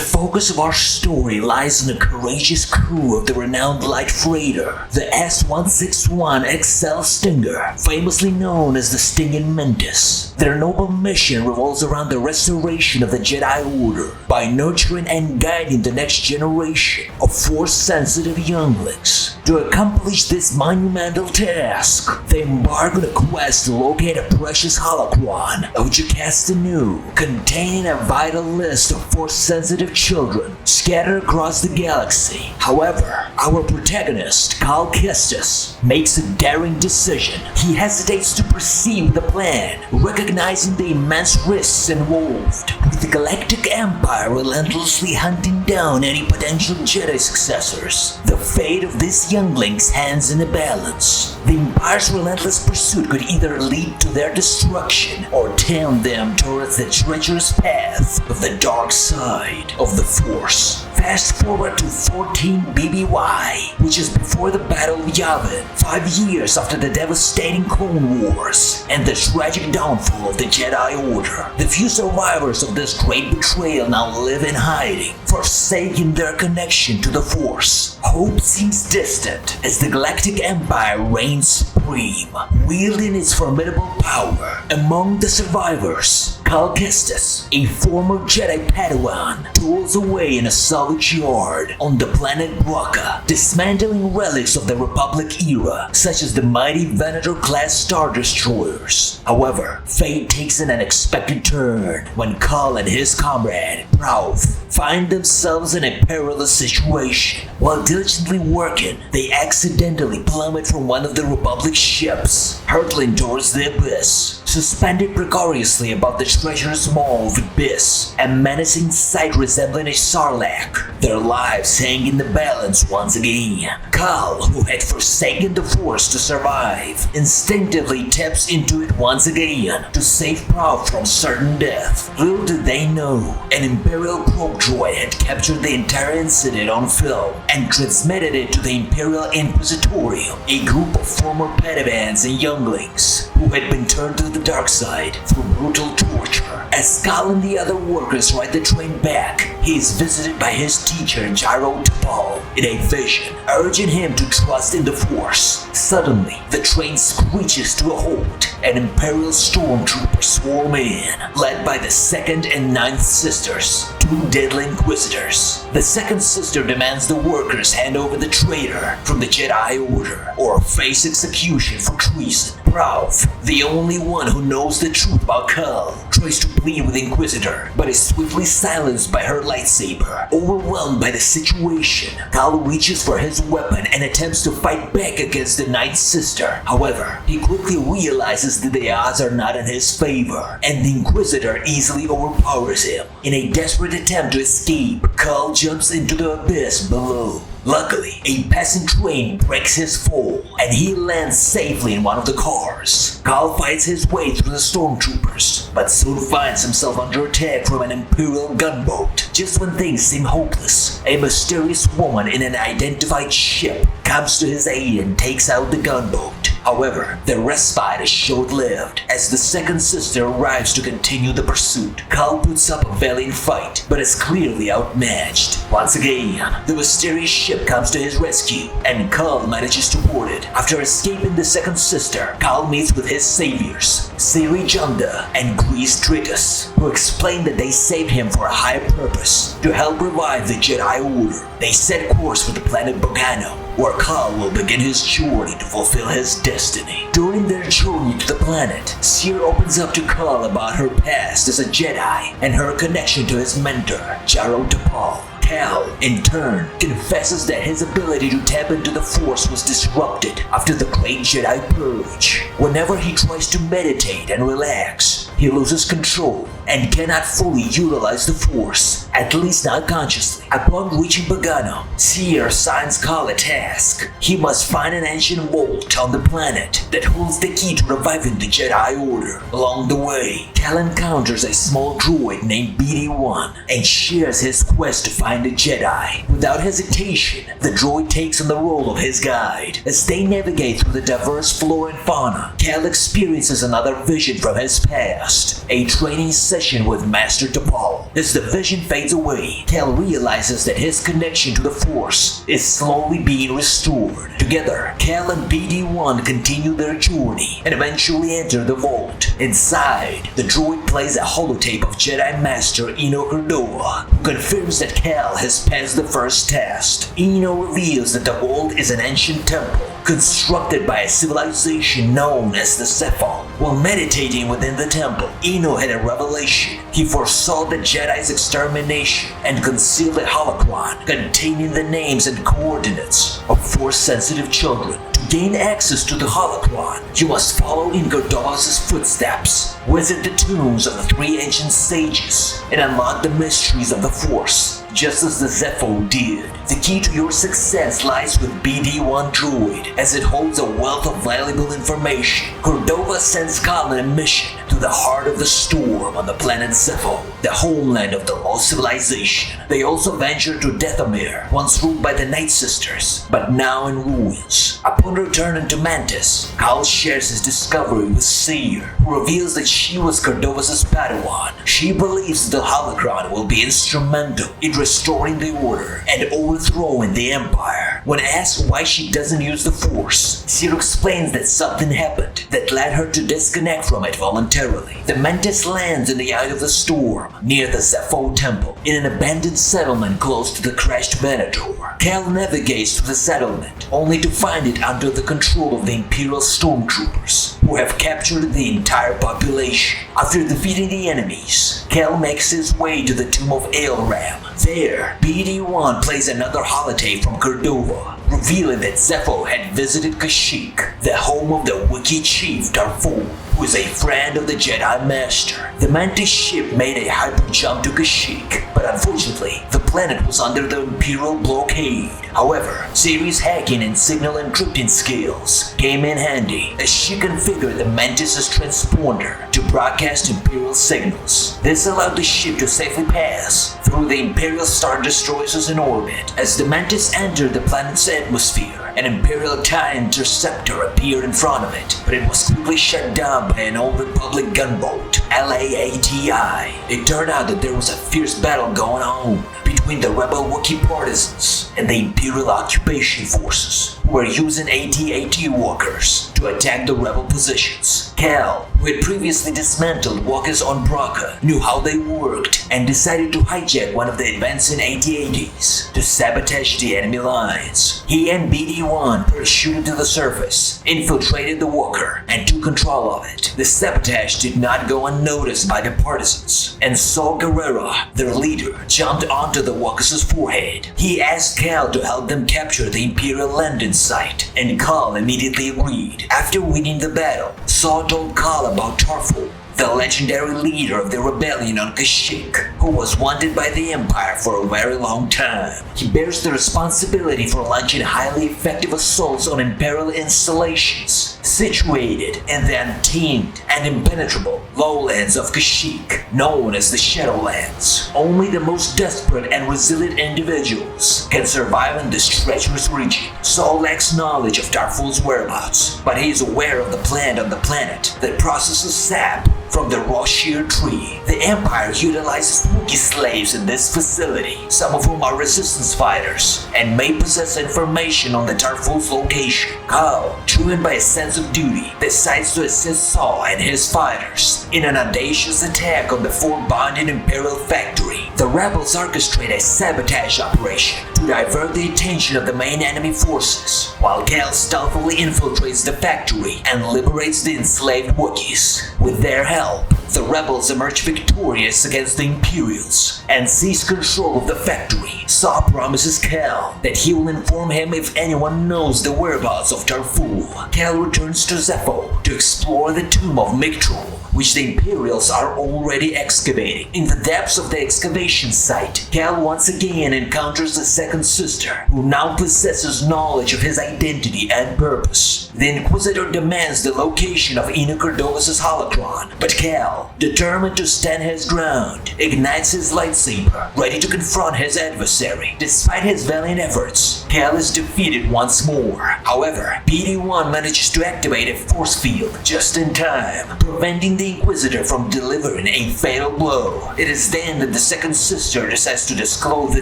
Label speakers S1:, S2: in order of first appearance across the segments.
S1: focus of our story lies on the courageous crew of the renowned light freighter, the S-161 XL Stinger, famously known as the Stinging Mantis. Their noble mission revolves around the restoration of the Jedi Order by nurturing and guiding the next generation of Force-sensitive younglings. To accomplish this monumental task, they embark on a quest to locate a precious Holocron of Jacastanu, containing a vital list of Force-sensitive children scattered across the galaxy. However, our protagonist, Cal Kestis, makes a daring decision. He hesitates to proceed with the plan, recognizing the immense risks involved, with the Galactic Empire relentlessly hunting down any potential Jedi successors. The fate of these younglings hangs in the balance. The Empire's relentless pursuit could either lead to their destruction or turn them towards the treacherous path of the dark side of the Force. Fast forward to 14 BBY, which is before the Battle of Yavin, 5 years after the devastating Clone Wars and the tragic downfall of the Jedi Order. The few survivors of this great betrayal now live in hiding, forsaking their connection to the Force. Hope seems distant as the Galactic Empire reigns supreme, wielding its formidable power. Among the survivors, Cal Kestis, a former Jedi Padawan, tools away in a salvage yard on the planet Bracca, dismantling relics of the Republic era, such as the mighty Venator-class Star Destroyers. However, fate takes an unexpected turn when Cal and his comrade, Ralph, find themselves in a perilous situation. While diligently working, they accidentally plummet from one of the Republic's ships, hurtling towards the abyss. Suspended precariously above the treacherous maw of abyss, a menacing sight resembling a sarlacc, their lives hang in the balance once again. Cal, who had forsaken the Force to survive, instinctively taps into it once again to save Proud from certain death. Little did they know, an Imperial probe droid had captured the entire incident on film and transmitted it to the Imperial Inquisitorius, a group of former Padawans and younglings who had been turned to the dark side through brutal torture. As Cal and the other workers ride the train back, he is visited by his teacher Gyro T'Pol in a vision, urging him to trust in the Force. Suddenly, the train screeches to a halt, and Imperial stormtroopers swarm in, led by the 2nd and 9th Sisters, 2 deadly Inquisitors. The 2nd Sister demands the workers hand over the traitor from the Jedi Order, or face execution for treason. Ralph, the only one who knows the truth about Cal, tries to plead with the Inquisitor, but is swiftly silenced by her lightsaber. Overwhelmed by the situation, Cal reaches for his weapon and attempts to fight back against the 9th Sister. However, he quickly realizes that the odds are not in his favor, and the Inquisitor easily overpowers him. In a desperate attempt to escape, Cal jumps into the abyss below. Luckily, a passing train breaks his fall, and he lands safely in one of the cars. Cal fights his way through the stormtroopers, but soon finds himself under attack from an Imperial gunboat. Just when things seem hopeless, a mysterious woman in an identified ship comes to his aid and takes out the gunboat. However, the respite is short-lived as the 2nd Sister arrives to continue the pursuit. Cal puts up a valiant fight, but is clearly outmatched. Once again, the mysterious ship comes to his rescue, and Cal manages to board it. After escaping the 2nd Sister, Cal meets with his saviors, Siri Junda and Grease Dritus, who explain that they saved him for a higher purpose, to help revive the Jedi Order. They set course for the planet Bogano, where Cal will begin his journey to fulfill his destiny. During their journey to the planet, Seer opens up to Cal about her past as a Jedi and her connection to his mentor, Gyro T'Pol. Cal, in turn, confesses that his ability to tap into the Force was disrupted after the Great Jedi Purge. Whenever he tries to meditate and relax, he loses control and cannot fully utilize the Force, at least not consciously. Upon reaching Bogano, Seer assigns Cal a task. He must find an ancient vault on the planet that holds the key to reviving the Jedi Order. Along the way, Cal encounters a small droid named BD-1 and shares his quest to find a Jedi. Without hesitation, the droid takes on the role of his guide. As they navigate through the diverse flora and fauna, Cal experiences another vision from his past, a training session session with Master T'Pol. As the vision fades away, Cal realizes that his connection to the Force is slowly being restored. Together, Cal and BD-1 continue their journey and eventually enter the vault. Inside, the droid plays a holotape of Jedi Master Eno Cordova, who confirms that Cal has passed the first test. Eno reveals that the vault is an ancient temple constructed by a civilization known as the Zephon. While meditating within the temple, Eno had a revelation. He foresaw the Jedi's extermination and concealed a holocron containing the names and coordinates of Force-sensitive children. To gain access to the holocron, you must follow in Cordova's footsteps, visit the tombs of the 3 ancient sages, and unlock the mysteries of the Force, just as the Zepho did. The key to your success lies with BD-1 droid, as it holds a wealth of valuable information. Cordova sends Cal on a mission to the heart of the storm on the planet Zepho, the homeland of the lost civilization. They also venture to Dathomir, once ruled by the Night Sisters, but now in ruins. Upon returning to Mantis, Cal shares his discovery with Seer, who reveals that she was Cordova's Padawan. She believes the holocron will be instrumental in restoring the order and overthrowing the Empire. When asked why she doesn't use the Force, Seer explains that something happened that led her to disconnect from it voluntarily. The Mantis lands in the eye of the storm, near the Zepho Temple, in an abandoned settlement close to the crashed Venator. Cal navigates to the settlement, only to find it under the control of the Imperial stormtroopers, who have captured the entire population. After defeating the enemies, Cal makes his way to the tomb of Eilram. There, BD-1 plays another holotape from Cordova, revealing that Zepho had visited Kashyyyk, the home of the Wookiee chief Darth Vader, who is a friend of the Jedi Master. The Mantis ship made a hyper jump to Kashyyyk, but unfortunately, the planet was under the Imperial blockade. However, Seer's hacking and signal encrypting skills came in handy, as she configured the Mantis' transponder to broadcast Imperial signals. This allowed the ship to safely pass through the Imperial Star Destroyers in orbit. As the Mantis entered the planet's atmosphere, an Imperial TIE interceptor appeared in front of it, but it was quickly shut down by an Old Republic gunboat, LAATI. It turned out that there was a fierce battle going on between the rebel Wookiee partisans and the Imperial occupation forces, who were using AT-AT walkers to attack the rebel positions. Cal, who had previously dismantled walkers on Bracca, knew how they worked and decided to hijack one of the advancing AT-ATs to sabotage the enemy lines. He and BD-1 parachuted to the surface, infiltrated the walker, and took control of it. The sabotage did not go unnoticed by the partisans, and Saw Gerrera, their leader, jumped onto the walker's forehead. He asked Cal to help them capture the Imperial landing site, and Cal immediately agreed. After winning the battle, Saw told Cal about Tarful, the legendary leader of the rebellion on Kashyyyk, who was wanted by the Empire for a very long time. He bears the responsibility for launching highly effective assaults on Imperial installations situated in the untamed and impenetrable lowlands of Kashyyyk, known as the Shadowlands. Only the most desperate and resilient individuals can survive in this treacherous region. Saul lacks knowledge of Tarful's whereabouts, but he is aware of the plant on the planet that processes sap from the raw shear tree. The Empire utilizes Wookiee slaves in this facility, some of whom are resistance fighters, and may possess information on the Tarful's location. Cal, driven by a sense of duty, decides to assist Saw and his fighters in an audacious attack on the four-bonded Imperial factory. The rebels orchestrate a sabotage operation to divert the attention of the main enemy forces, while Cal stealthily infiltrates the factory and liberates the enslaved Wookiees. With their help, the rebels emerge victorious against the Imperials and seize control of the factory. Saw promises Cal that he will inform him if anyone knows the whereabouts of Tarful. Cal returns to Zepho to explore the tomb of Mictrol, which the Imperials are already excavating. In the depths of the excavation site, Cal once again encounters the second sister, who now possesses knowledge of his identity and purpose. The Inquisitor demands the location of Eno Cordova's holocron, but Cal, Cal, determined to stand his ground, ignites his lightsaber, ready to confront his adversary. Despite his valiant efforts, Cal is defeated once more. However, BD-1 manages to activate a force field just in time, preventing the Inquisitor from delivering a fatal blow. It is then that the second sister decides to disclose the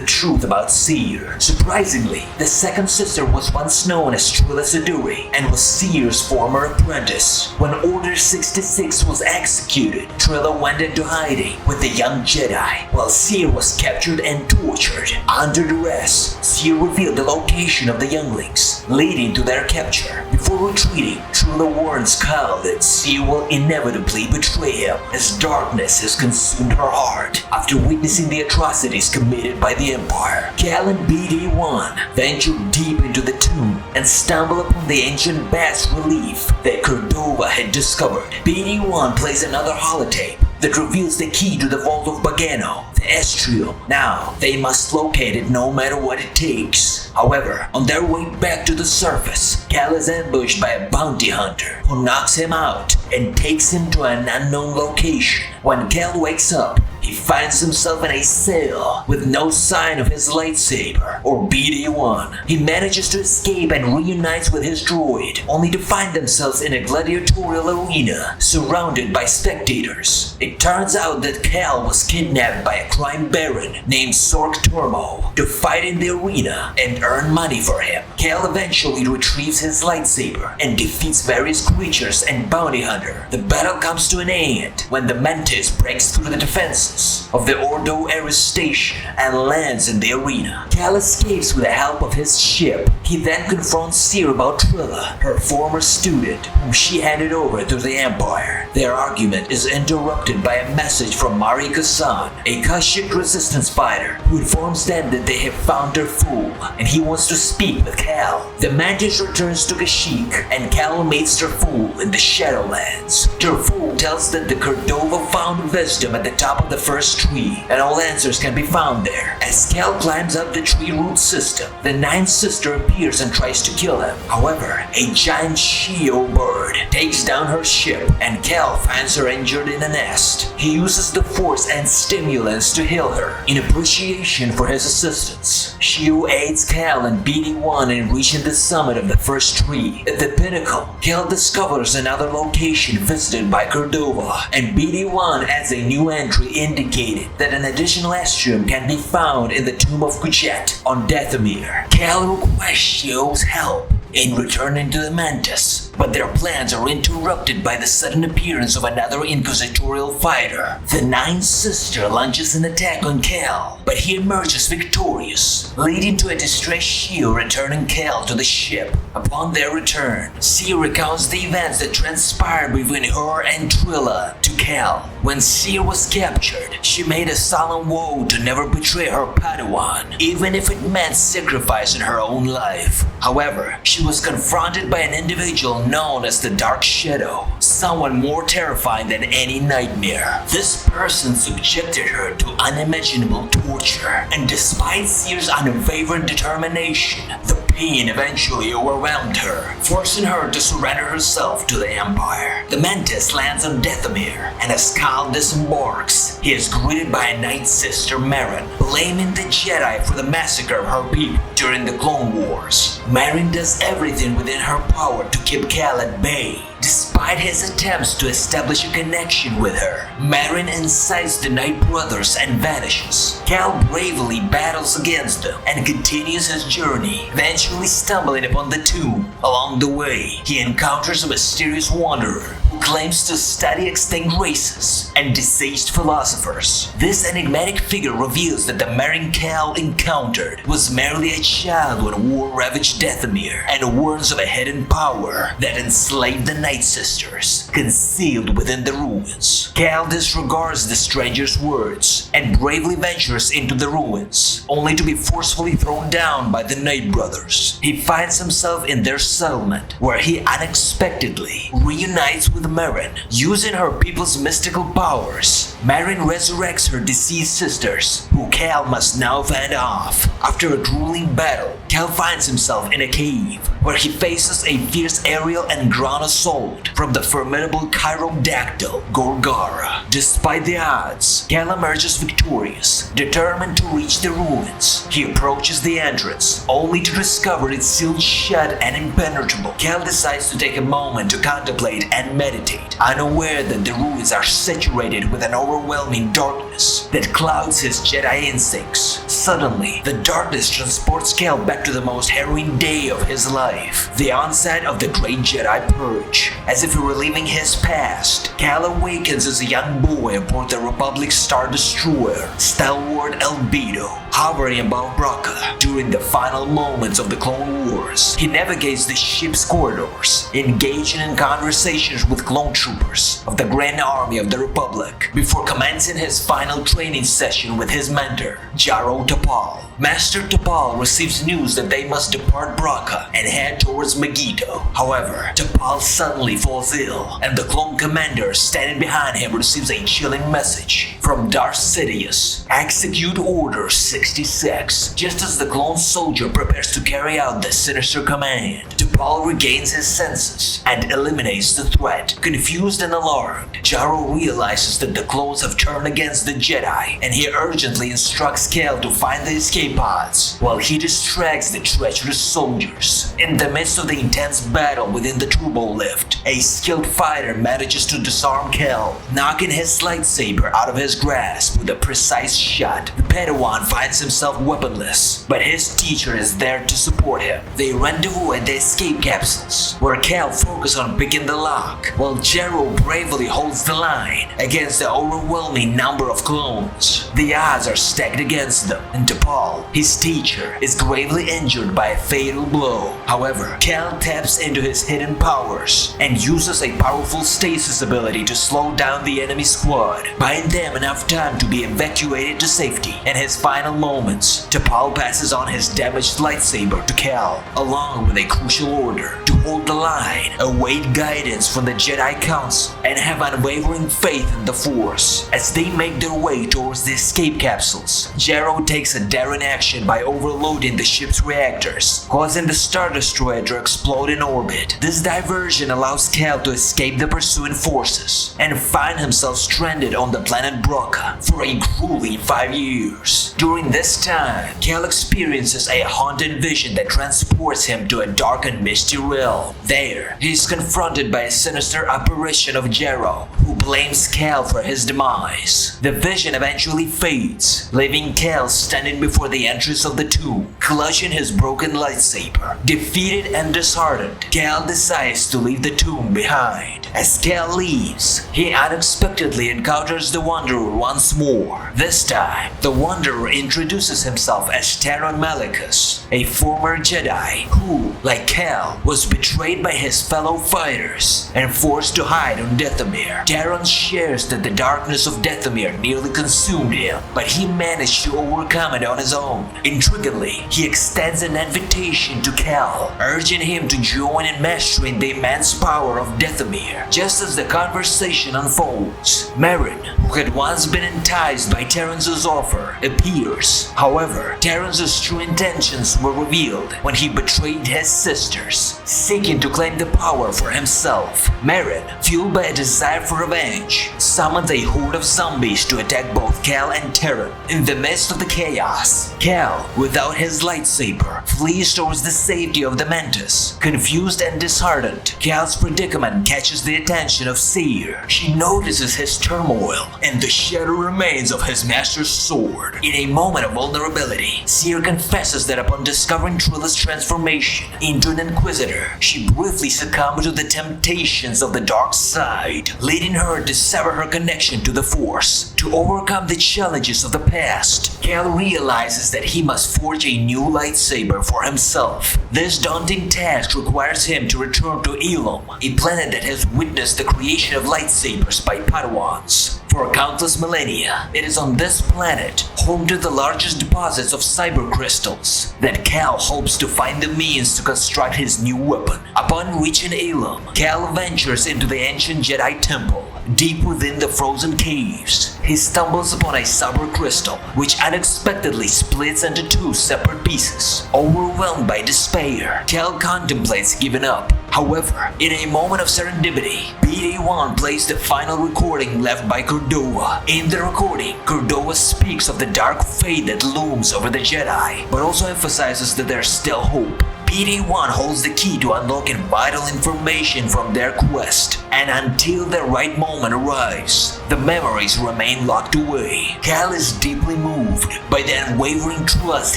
S1: truth about Seer. Surprisingly, the second sister was once known as Trilla Seduri and was Seer's former apprentice. When Order 66 was executed, Trilla went into hiding with the young Jedi, while Seer was captured and tortured. Under duress, Seer revealed the location of the younglings, leading to their capture. Before retreating, Trilla warns Cal that Seer will inevitably betray him, as darkness has consumed her heart after witnessing the atrocities committed by the Empire. Cal and BD-1 venture deep into the tomb and stumble upon the ancient bas relief that Cordova had discovered. BD-1 plays another holotape that reveals the key to the vault of Bogano, the Estrium. Now, they must locate it no matter what it takes. However, on their way back to the surface, Cal is ambushed by a bounty hunter who knocks him out and takes him to an unknown location. When Cal wakes up, he finds himself in a cell with no sign of his lightsaber or BD-1. He manages to escape and reunites with his droid, only to find themselves in a gladiatorial arena surrounded by spectators. It turns out that Cal was kidnapped by a crime baron named Sork Turmo to fight in the arena and earn money for him. Cal eventually retrieves his lightsaber and defeats various creatures and bounty hunter. The battle comes to an end when the Mantis breaks through the defenses of the Ordo Eris station and lands in the arena. Cal escapes with the help of his ship. He then confronts Seer about Trilla, her former student, whom she handed over to the Empire. Their argument is interrupted by a message from Malicos, a Kashyyyk resistance fighter, who informs them that they have found their fool, and he wants to speak with Cal. The Mantis returns to Kashyyyk, and Cal meets their fool in the Shadowlands. Their fool tells that the Cordova found wisdom at the top of the first tree, and all answers can be found there. As Cal climbs up the tree root system, the ninth sister appears and tries to kill him. However, a giant Shio bird takes down her ship, and Cal finds her injured in a nest. He uses the force and stimulants to heal her, in appreciation for his assistance. Shio aids Cal and BD-1 in reaching the summit of the first tree. At the pinnacle, Cal discovers another location visited by Cordova, and BD-1 adds a new entry indicating that an additional Estrium can be found in the tomb of Kujet on Dathomir. Cal requests Shio's help in returning to the Mantis, but their plans are interrupted by the sudden appearance of another inquisitorial fighter. The ninth sister launches an attack on Cal, but he emerges victorious, leading to a distressed Shio returning Cal to the ship. Upon their return, Seer recounts the events that transpired between her and Trilla to Cal. When Seer was captured, she made a solemn vow to never betray her Padawan, even if it meant sacrificing her own life. However, she was confronted by an individual known as the Dark Shadow, someone more terrifying than any nightmare. This person subjected her to unimaginable torture, and despite Seer's unwavering determination, the pain eventually overwhelmed her, forcing her to surrender herself to the Empire. The Mantis lands on Dathomir, and as Cal disembarks, he is greeted by a Night Sister Merrin, blaming the Jedi for the massacre of her people during the Clone Wars. Merrin does everything within her power to keep Cal at bay. Despite his attempts to establish a connection with her, Merrin incites the Night Brothers and vanishes. Cal bravely battles against them and continues his journey, eventually stumbling upon the tomb. Along the way, he encounters a mysterious wanderer who claims to study extinct races and deceased philosophers. This enigmatic figure reveals that the Merrin Cal encountered was merely a child when war ravaged Dathomir, and warns of a hidden power that enslaved the Night Sisters, concealed within the ruins. Cal disregards the stranger's words and bravely ventures into the ruins, only to be forcefully thrown down by the Night Brothers. He finds himself in their settlement, where he unexpectedly reunites with Merrin. Using her people's mystical powers, Marin resurrects her deceased sisters, who Cal must now fend off. After a grueling battle, Cal finds himself in a cave, where he faces a fierce aerial and ground assault from the formidable Chirodactyl Gorgara. Despite the odds, Cal emerges victorious, determined to reach the ruins. He approaches the entrance, only to discover it sealed shut and impenetrable. Cal decides to take a moment to contemplate and meditate, unaware that the ruins are saturated with an overwhelming darkness that clouds his Jedi instincts. Suddenly, the darkness transports Cal back to the most harrowing day of his life, the onset of the great Jedi purge. As if reliving his past, Cal awakens as a young boy aboard the Republic's Star Destroyer, Stalwart Albedo, hovering above Bracca during the final moments of the Clone Wars. He navigates the ship's corridors, engaging in conversations with clone troopers of the Grand Army of the Republic, before commencing his final training session with his mentor, Jaro Tapal. Master Tapal receives news that they must depart Bracca and head towards Megiddo. However, Tapal suddenly falls ill, and the clone commander standing behind him receives a chilling message from Darth Sidious: execute Order 66. Just as the clone soldier prepares to carry out the sinister command, Tapal regains his senses and eliminates the threat. Confused and alarmed, Jaro realizes that the clones have turned against the Jedi, and he urgently instructs Cal to find the escape pods, while he distracts the treacherous soldiers. In the midst of the intense battle within the turbo lift, a skilled fighter manages to disarm Cal, knocking his lightsaber out of his grasp with a precise shot. The Padawan finds himself weaponless, but his teacher is there to support him. They rendezvous at the escape capsules, where Cal focuses on picking the lock, while Jaro bravely holds the line against the overwhelming number of clones. The odds are stacked against them, and Tapal, his teacher, is gravely injured by a fatal blow. However, Cal taps into his hidden powers and uses a powerful stasis ability to slow down the enemy squad, buying them enough time to be evacuated to safety. In his final moments, Tapal passes on his damaged lightsaber to Cal, along with a crucial order to hold the line, await guidance from the Jedi Council, and have unwavering faith in the Force. As they make their way towards the escape capsules, Jaro takes a daring action by overloading the ship's reactors, causing the Star Destroyer to explode in orbit. This diversion allows Cal to escape the pursuing forces and find himself stranded on the planet Bracca for a grueling 5 years. During this time, Cal experiences a haunted vision that transports him to a dark and misty realm. There, he is confronted by a sinister apparition of Jaro, who blames Cal for his demise. The vision eventually fades, leaving Cal standing before the entrance of the tomb, clutching his broken lightsaber. Defeated and disheartened, Cal decides to leave the tomb behind. As Cal leaves, he unexpectedly encounters the Wanderer once more. This time, the Wanderer introduces himself as Taron Malicos, a former Jedi who, like Cal, was betrayed by his fellow fighters and forced to hide on Dathomir. Taron shares that the darkness of Dathomir nearly consumed him, but he managed to overcome it on his own. Intriguingly, he extends an invitation to Cal, urging him to join in mastering the immense power of Dathomir. Just as the conversation unfolds, Marin, who had once been enticed by Terrence's offer, appears. However, Terrence's true intentions were revealed when he betrayed his sisters, seeking to claim the power for himself. Marin, fueled by a desire for revenge, summons a horde of zombies to attack both Cal and Terran. In the midst of the chaos, Cal, without his lightsaber, flees towards the safety of the Mantis. Confused and disheartened, Cal's predicament catches the attention of Seer. She notices his turmoil and the shattered remains of his master's sword. In a moment of vulnerability, Seer confesses that upon discovering Trilla's transformation into an Inquisitor, she briefly succumbed to the temptations of the dark side, leading her to sever her connection to the Force. To overcome the challenges of the past, Cal realizes that he must forge a new lightsaber for himself. This daunting task requires him to return to Eilram, a planet that has witnessed the creation of lightsabers by Padawans. For countless millennia, it is on this planet, home to the largest deposits of cyber crystals, that Cal hopes to find the means to construct his new weapon. Upon reaching Eilram, Cal ventures into the ancient Jedi temple, deep within the frozen caves, he stumbles upon a cyber crystal, which unexpectedly splits into two separate pieces. Overwhelmed by despair, Cal contemplates giving up. However, in a moment of serendipity, BD-1 plays the final recording left by Cordova. In the recording, Cordova speaks of the dark fate that looms over the Jedi, but also emphasizes that there's still hope. BD-1 holds the key to unlocking vital information from their quest, and until the right moment arrives, the memories remain locked away. Cal is deeply moved by the unwavering trust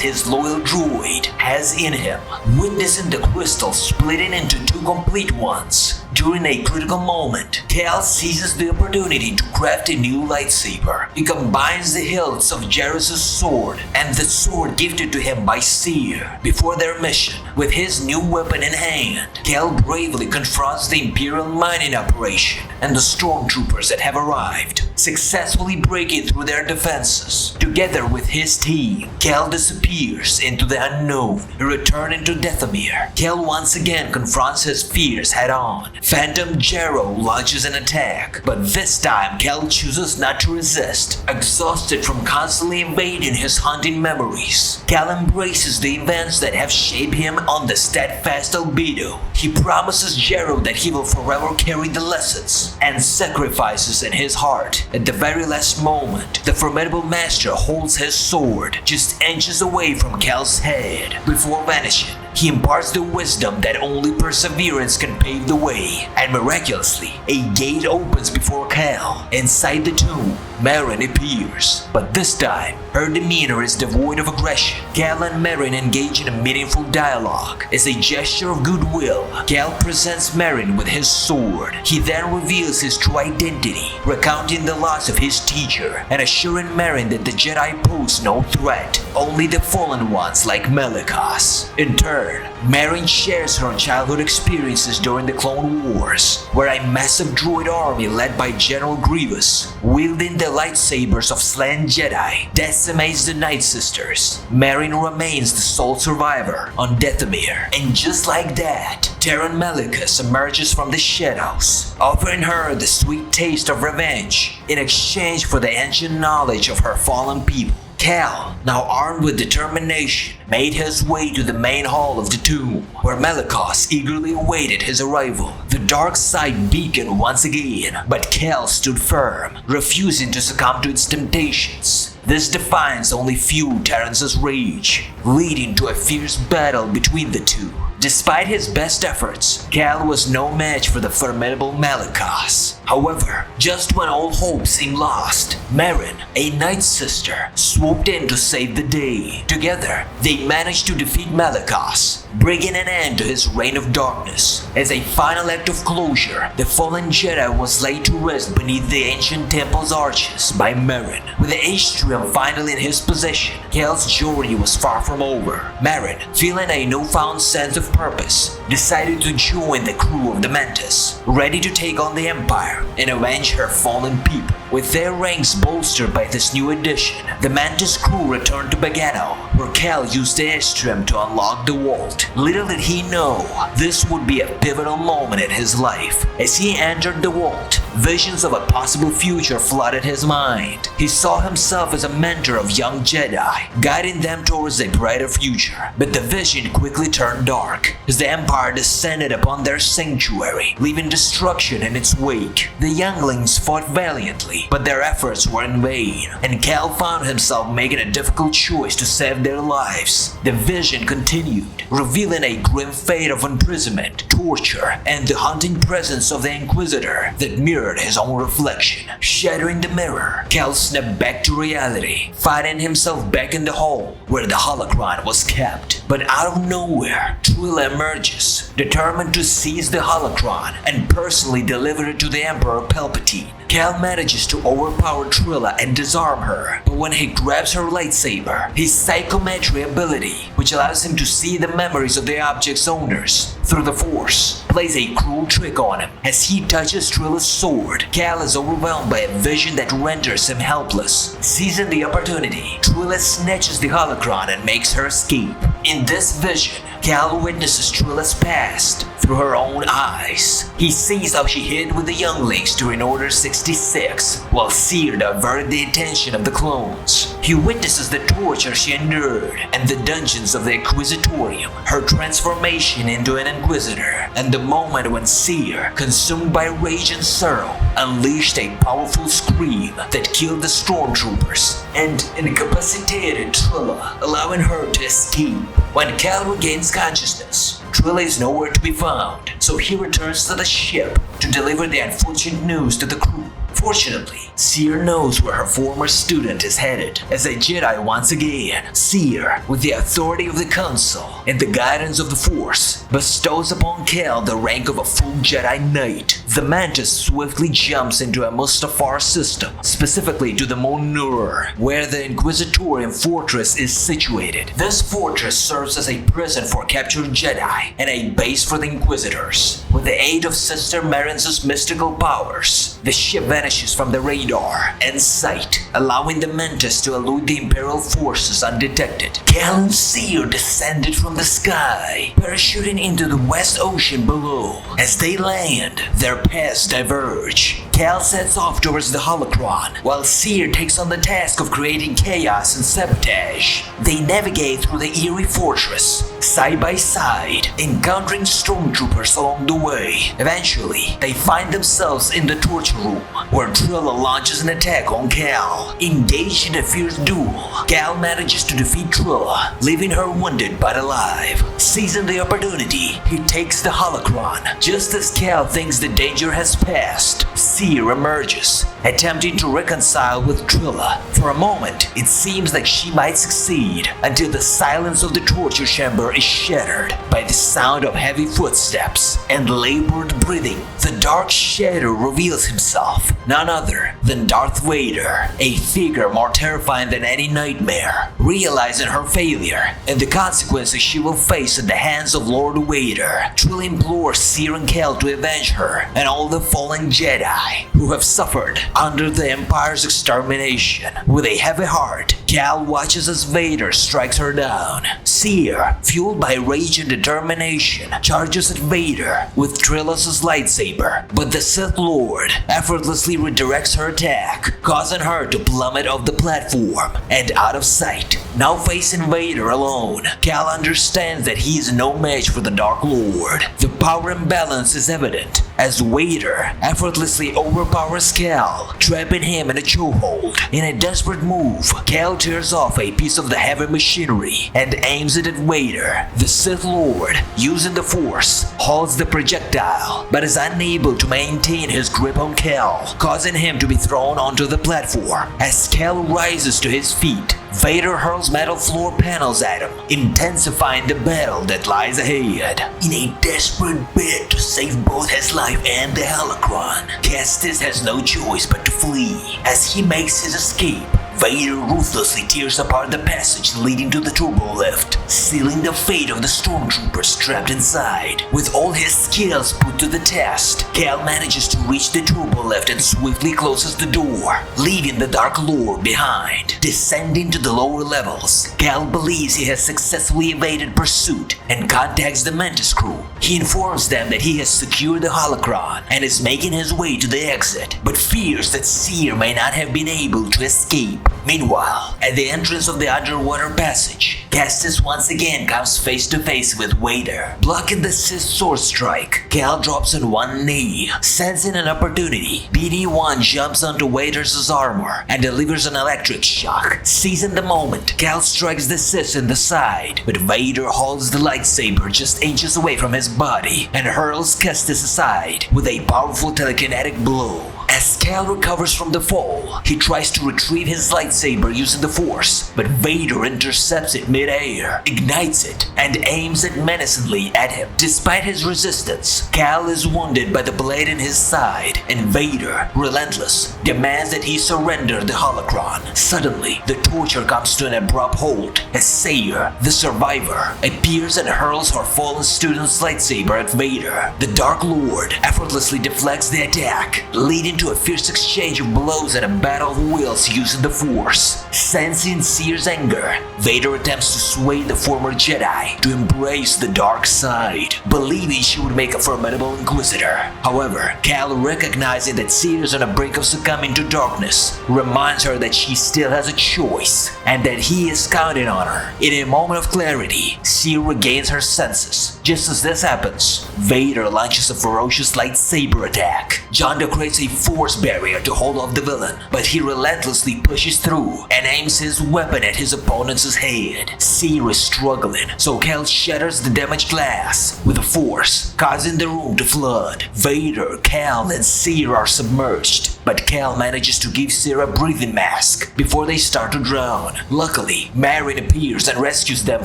S1: his loyal droid has in him, witnessing the crystal splitting into two complete ones. During a critical moment, Cal seizes the opportunity to craft a new lightsaber. He combines the hilts of Jarrus' sword and the sword gifted to him by Seer before their mission. With his new weapon in hand, Cal bravely confronts the Imperial mining operation and the stormtroopers that have arrived, successfully breaking through their defenses. Together with his team, Cal disappears into the unknown, returning to Dathomir. Cal once again confronts his fears head-on. Phantom Jarrow launches an attack, but this time Cal chooses not to resist. Exhausted from constantly invading his hunting memories, Cal embraces the events that have shaped him on the steadfast albedo. He promises Jarrow that he will forever carry the lessons, and sacrifices in his heart. At the very last moment, the formidable master holds his sword just inches away from Cal's head. Before vanishing, he imparts the wisdom that only perseverance can pave the way, and miraculously, a gate opens before Cal. Inside the tomb, Merrin appears, but this time, her demeanor is devoid of aggression. Cal and Merrin engage in a meaningful dialogue. As a gesture of goodwill, Cal presents Merrin with his sword. He then reveals his true identity, recounting the loss of his teacher, and assuring Merrin that the Jedi pose no threat, only the fallen ones like Malicos. In turn, Merrin shares her childhood experiences during the Clone Wars, where a massive droid army led by General Grievous, wielding the lightsabers of slain Jedi, decimates the Night Sisters. Merrin remains the sole survivor on Dathomir, and just like that, Terran Malicos emerges from the shadows, offering her the sweet taste of revenge in exchange for the ancient knowledge of her fallen people. Cal, now armed with determination, made his way to the main hall of the tomb, where Malicos eagerly awaited his arrival. The dark side beaconed once again, but Cal stood firm, refusing to succumb to its temptations. This defiance only fueled Terrance's rage, leading to a fierce battle between the two. Despite his best efforts, Cal was no match for the formidable Malicos. However, just when all hope seemed lost, Merrin, a Night Sister, swooped in to save the day. Together, they managed to defeat Malicos, bringing an end to his reign of darkness. As a final act of closure, the fallen Jedi was laid to rest beneath the ancient temple's arches by Merrin. With the Astrium finally in his possession, Cal's journey was far from over. Merrin, feeling a newfound sense of purpose, decided to join the crew of the Mantis, ready to take on the Empire and avenge her fallen people. With their ranks bolstered by this new addition, the Mantis crew returned to Bogano, where Cal used the Astrium to unlock the vault. Little did he know, this would be a pivotal moment in his life. As he entered the vault, visions of a possible future flooded his mind. He saw himself as a mentor of young Jedi, guiding them towards a brighter future. But the vision quickly turned dark, as the Empire descended upon their sanctuary, leaving destruction in its wake. The younglings fought valiantly, but their efforts were in vain, and Cal found himself making a difficult choice to save their lives. The vision continued, revealing a grim fate of imprisonment, torture, and the haunting presence of the Inquisitor that mirrored his own reflection. Shattering the mirror, Cal snapped back to reality, finding himself back in the hall where the Holocron was kept. But out of nowhere, Trilla emerges, determined to seize the Holocron and personally deliver it to the Emperor Palpatine. Cal manages to overpower Trilla and disarm her, but when he grabs her lightsaber, his psychometry ability, which allows him to see the memories of the object's owners through the Force, plays a cruel trick on him. As he touches Trilla's sword, Cal is overwhelmed by a vision that renders him helpless. Seizing the opportunity, Trilla snatches the Holocron and makes her escape. In this vision, Cal witnesses Trilla's past through her own eyes. He sees how she hid with the younglings during Order 66, while Seer diverted the attention of the clones. He witnesses the torture she endured and the dungeons of the Inquisitorium, her transformation into an Inquisitor, and the moment when Seer, consumed by rage and sorrow, unleashed a powerful scream that killed the stormtroopers and incapacitated Trilla, allowing her to escape. When Cal regains consciousness, Trilla is nowhere to be found, so he returns to the ship to deliver the unfortunate news to the crew. Fortunately, Seer knows where her former student is headed. As a Jedi once again, Seer, with the authority of the Council and the guidance of the Force, bestows upon Cal the rank of a full Jedi Knight. The Mantis swiftly jumps into a Mustafar system, specifically to the Moon Nur, where the Inquisitorium fortress is situated. This fortress serves as a prison for captured Jedi and a base for the Inquisitors. With the aid of Sister Marin's mystical powers, the ship vanishes from the radar and sight, allowing the Mantis to elude the Imperial forces undetected. Cal and Seer descended from the sky, parachuting into the West Ocean below. As they land, their paths diverge. Cal sets off towards the Holocron, while Seer takes on the task of creating chaos and sabotage. They navigate through the eerie fortress, side by side, encountering stormtroopers along the way. Eventually, they find themselves in the torture room, where Trilla launches an attack on Cal. Engaged in a fierce duel, Cal manages to defeat Trilla, leaving her wounded but alive. Seizing the opportunity, he takes the Holocron. Just as Cal thinks the danger has passed, Seer emerges, attempting to reconcile with Trilla. For a moment, it seems like she might succeed, until the silence of the torture chamber is shattered by the sound of heavy footsteps and labored breathing. The dark shadow reveals himself, none other than Darth Vader, a figure more terrifying than any nightmare. Realizing her failure and the consequences she will face at the hands of Lord Vader, Trilla implores Seer and Cal to avenge her and all the fallen Jedi who have suffered under the Empire's extermination. With a heavy heart, Cal watches as Vader strikes her down. Seer, fueled by rage and determination, charges at Vader with Trilla's lightsaber, but the Sith Lord effortlessly redirects her attack, causing her to plummet off the platform and out of sight. Now facing Vader alone, Cal understands that he is no match for the Dark Lord. The power imbalance is evident as Vader effortlessly overpowers Cal, trapping him in a chokehold. In a desperate move, Cal tears off a piece of the heavy machinery and aims it at Vader. The Sith Lord, using the Force, holds the projectile, but is unable to maintain his grip on Cal, causing him to be thrown onto the platform. As Cal rises to his feet, Vader hurls metal floor panels at him, intensifying the battle that lies ahead. In a desperate bid to save both his life and the Holocron, Kestis has no choice but to flee. As he makes his escape, Vader ruthlessly tears apart the passage leading to the turbo lift, sealing the fate of the stormtroopers trapped inside. With all his skills put to the test, Cal manages to reach the turbo lift and swiftly closes the door, leaving the Dark Lord behind. Descending to the lower levels, Cal believes he has successfully evaded pursuit and contacts the Mantis crew. He informs them that he has secured the Holocron and is making his way to the exit, but fears that Seer may not have been able to escape. Meanwhile, at the entrance of the underwater passage, Kestis once again comes face to face with Vader. Blocking the Sith sword strike, Cal drops on one knee. Sensing an opportunity, BD-1 jumps onto Vader's armor and delivers an electric shock. Seizing the moment, Cal strikes the Sith in the side, but Vader holds the lightsaber just inches away from his body and hurls Kestis aside with a powerful telekinetic blow. As Cal recovers from the fall, he tries to retrieve his lightsaber using the Force, but Vader intercepts it mid-air, ignites it, and aims it menacingly at him. Despite his resistance, Cal is wounded by the blade in his side, and Vader, relentless, demands that he surrender the Holocron. Suddenly, the torture comes to an abrupt halt as Seer, the survivor, appears and hurls her fallen student's lightsaber at Vader. The Dark Lord effortlessly deflects the attack, leading into a fierce exchange of blows and a battle of wills using the Force. Sensing Seer's anger, Vader attempts to sway the former Jedi to embrace the dark side, believing she would make a formidable Inquisitor. However, Cal, recognizing that Seer is on the brink of succumbing to darkness, reminds her that she still has a choice and that he is counting on her. In a moment of clarity, Seer regains her senses. Just as this happens, Vader launches a ferocious lightsaber attack. Jonda creates a force barrier to hold off the villain, but he relentlessly pushes through and aims his weapon at his opponent's head. Seer is struggling, so Cal shatters the damaged glass with the Force, causing the room to flood. Vader, Cal, and Seer are submerged, but Cal manages to give Seer a breathing mask before they start to drown. Luckily, Marin appears and rescues them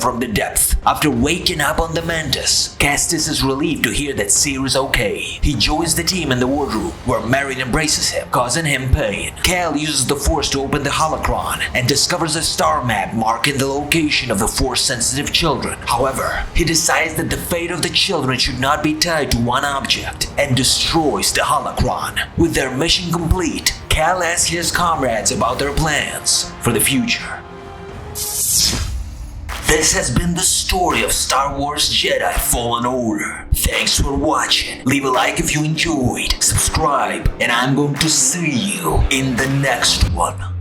S1: from the depth. After waking up on the Mantis, Castis is relieved to hear that Seer is okay. He joins the team in the wardroom, where Marin embraces him, causing him pain. Cal uses the Force to open the Holocron and discovers a star map marking the location of the Force-sensitive children. However, he decides that the fate of the children should not be tied to one object and destroys the Holocron. With their mission complete, Cal asks his comrades about their plans for the future. This has been the story of Star Wars Jedi Fallen Order. Thanks for watching. Leave a like if you enjoyed, subscribe, and I'm going to see you in the next one.